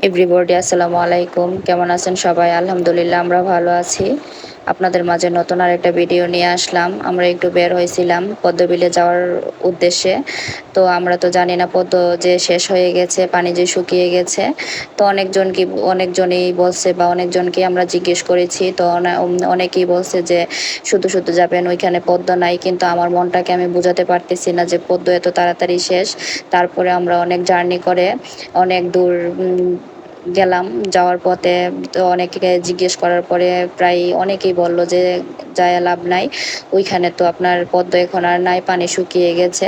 Everybody আসসালামু আলাইকুম। কেমন আছেন সবাই? আলহামদুলিল্লাহ আমরা ভালো আছি। আপনাদের মাঝে নতুন আরেকটা ভিডিও নিয়ে আসলাম। আমরা একটু বের হয়েছিলাম পদ্মবিলে যাওয়ার উদ্দেশ্যে। তো আমরা তো জানি না পদ্ম যে শেষ হয়ে গেছে, পানি যে শুকিয়ে গেছে। তো অনেকজনই বলছে বা অনেকজনকে আমরা জিজ্ঞেস করেছি। তো অনেকেই বলছে যে শুধু যাবেন, ওইখানে পদ্ম নাই। কিন্তু আমার মনটাকে আমি বোঝাতে পারতেছি না যে পদ্ম এত তাড়াতাড়ি শেষ। তারপরে আমরা অনেক জার্নি করে অনেক দূর গেলাম। যাওয়ার পথে তো অনেকে জিজ্ঞেস করার পরে প্রায় অনেকেই বলল যে যায় লাভ নাই, ওইখানে তো আপনার পদ্ম এখন আর নাই, পানি শুকিয়ে গেছে।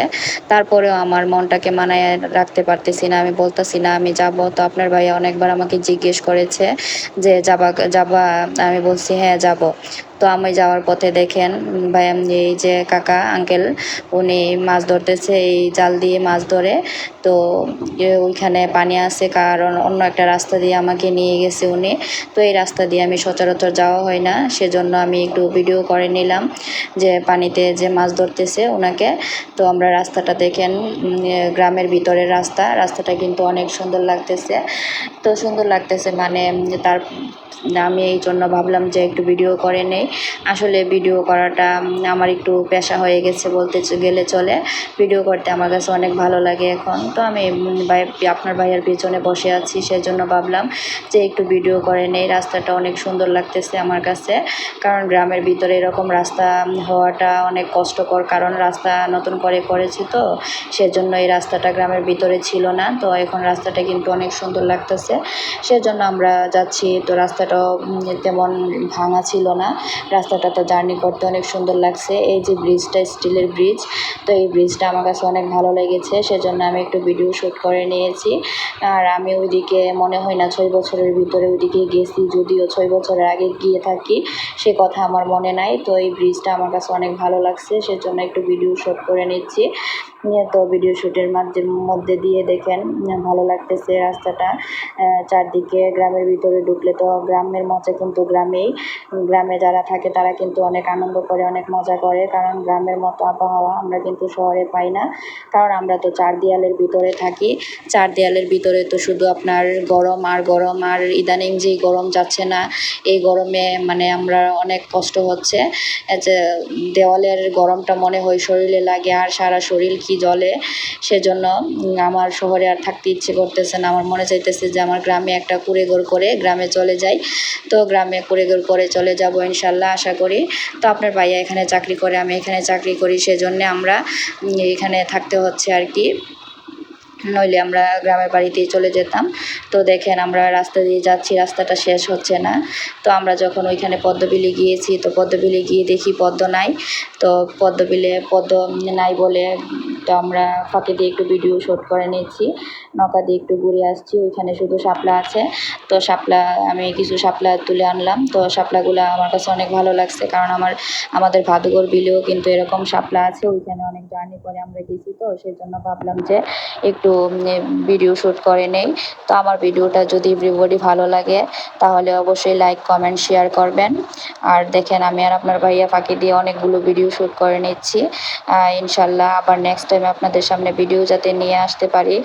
তারপরেও আমার মনটাকে মানায় রাখতে পারতেছি না, আমি বলতেছি না আমি যাব। তো আপনার ভাইয়া অনেকবার আমাকে জিজ্ঞেস করেছে যে যাবা যাবা, আমি বলছি হ্যাঁ যাব। তো আমি যাওয়ার পথে দেখেন ভাই, এই যে কাকা আঙ্কেল উনি মাছ ধরতেছে, এই জাল দিয়ে মাছ ধরে। তো ওইখানে পানি আছে, কারণ অন্য একটা রাস্তা দিয়ে আমাকে নিয়ে গেছে উনি। তো এই রাস্তা দিয়ে আমি সচরাচর যাওয়া হয় না, সেজন্য আমি একটু ভিডিও করে নিলাম যে পানিতে যে মাছ ধরতেছে ওনাকে। তো আমরা রাস্তাটা দেখেন, গ্রামের ভিতরের রাস্তাটা কিন্তু অনেক সুন্দর লাগতেছে। তো সুন্দর লাগতেছে মানে তার আমি এই জন্য ভাবলাম যে একটু ভিডিও করে নেই। আসলে ভিডিও করাটা আমার একটু পেশা হয়ে গেছে বলতে গেলে চলে। ভিডিও করতে আমার কাছে অনেক ভালো লাগে এখন। তো আমি আপনার ভাইয়ের পেছনে বসে আছি, সেজন্য ভাবলাম যে একটু ভিডিও করে নেই। রাস্তাটা অনেক সুন্দর লাগতেছে আমার কাছে, কারণ গ্রামের ভিতরে এরকম রাস্তা হওয়াটা অনেক কষ্টকর, কারণ রাস্তা নতুন করে করেছে। তো সেজন্য এই রাস্তাটা গ্রামের ভিতরে ছিল না। তো এখন রাস্তাটা কিন্তু অনেক সুন্দর লাগতেছে, সেজন্য আমরা যাচ্ছি। তো রাস্তাটাও তেমন ভাঙা ছিল না, রাস্তাটা তো জার্নি করতে অনেক সুন্দর লাগছে। এই যে ব্রিজটা, স্টিলের ব্রিজ, তো এই ব্রিজটা আমার কাছে অনেক ভালো লেগেছে, সেজন্য আমি একটু ভিডিও শ্যুট করে নিয়েছি। আর আমি ওইদিকে মনে হয় না 6 বছরের ভিতরে ওইদিকে গেছি, যদিও 6 বছরের আগে গিয়ে থাকি সে কথা আমার মনে নাই। তো এই ব্রিজটা আমার কাছে অনেক ভালো লাগছে, সেজন্য একটু ভিডিও শ্যুট করে নিচ্ছি। তো ভিডিও শ্যুটের মধ্যে দিয়ে দেখেন ভালো লাগতেছে রাস্তাটা। চারদিকে গ্রামের ভিতরে ঢুকলে তো গ্রামের মজা কিন্তু গ্রামে যারা থাকে তারা কিন্তু অনেক আনন্দ করে, অনেক মজা করে, কারণ গ্রামের মতো আবহাওয়া আমরা কিন্তু শহরে পাই না। কারণ আমরা তো চার দেয়ালের ভিতরে থাকি, চার দেয়ালের ভিতরে তো শুধু আপনার গরম আর গরম। আর ইদানিং যেই গরম যাচ্ছে না, এই গরমে মানে আমরা অনেক কষ্ট হচ্ছে যে দেওয়ালের গরমটা মনে হয় শরীরে লাগে আর সারা শরীর কি জ্বলে। সেজন্য আমার শহরে আর থাকতে ইচ্ছে করতেছে না, আমার মনে চাইতেছে যে আমার গ্রামে একটা কুঁড়েঘর করে গ্রামে চলে যাই। তো গ্রামে কুঁড়েঘর করে চলে যাব ইনশাল্লাহ, আশা করি। তো আপনার ভাইয়া এখানে চাকরি করে, আমি এখানে চাকরি করি, সেজন্যে আমরা এখানে থাকতে হচ্ছে আর কি, নইলে আমরা গ্রামের বাড়িতেই চলে যেতাম। তো দেখেন আমরা রাস্তা দিয়ে যাচ্ছি, রাস্তাটা শেষ হচ্ছে না। তো আমরা যখন ওইখানে পদ্মবিলে গিয়েছি, তো পদ্মবিলে গিয়ে দেখি পদ্ম নাই। তো পদ্মবিলে পদ্ম নাই বলে তো আমরা ফাঁকে দিয়ে একটু ভিডিও শ্যুট করে নিচ্ছি, নৌকা দিয়ে একটু ঘুরে আসছি। ওইখানে শুধু শাপলা আছে, তো শাপলা আমি কিছু শাপলা তুলে আনলাম। তো শাপলাগুলো আমার কাছে অনেক ভালো লাগছে, কারণ আমাদের ভাদুঘর বিলেও কিন্তু এরকম শাপলা আছে, ওইখানে অনেক জার্নি করে আমরা গেছি। তো সেই জন্য ভাবলাম যে একটু ভিডিও শ্যুট করে নেই। তো আমার ভিডিওটা যদি এভরিবডি ভালো লাগে তাহলে অবশ্যই লাইক কমেন্ট শেয়ার করবেন। আর দেখেন আমি আর আপনার ভাইয়া ফাঁকি দিয়ে অনেকগুলো ভিডিও শ্যুট করে নিচ্ছি। ইনশাল্লাহ আবার নেক্সট টাইম আপনাদের সামনে ভিডিও যাতে নিয়ে আসতে পারি।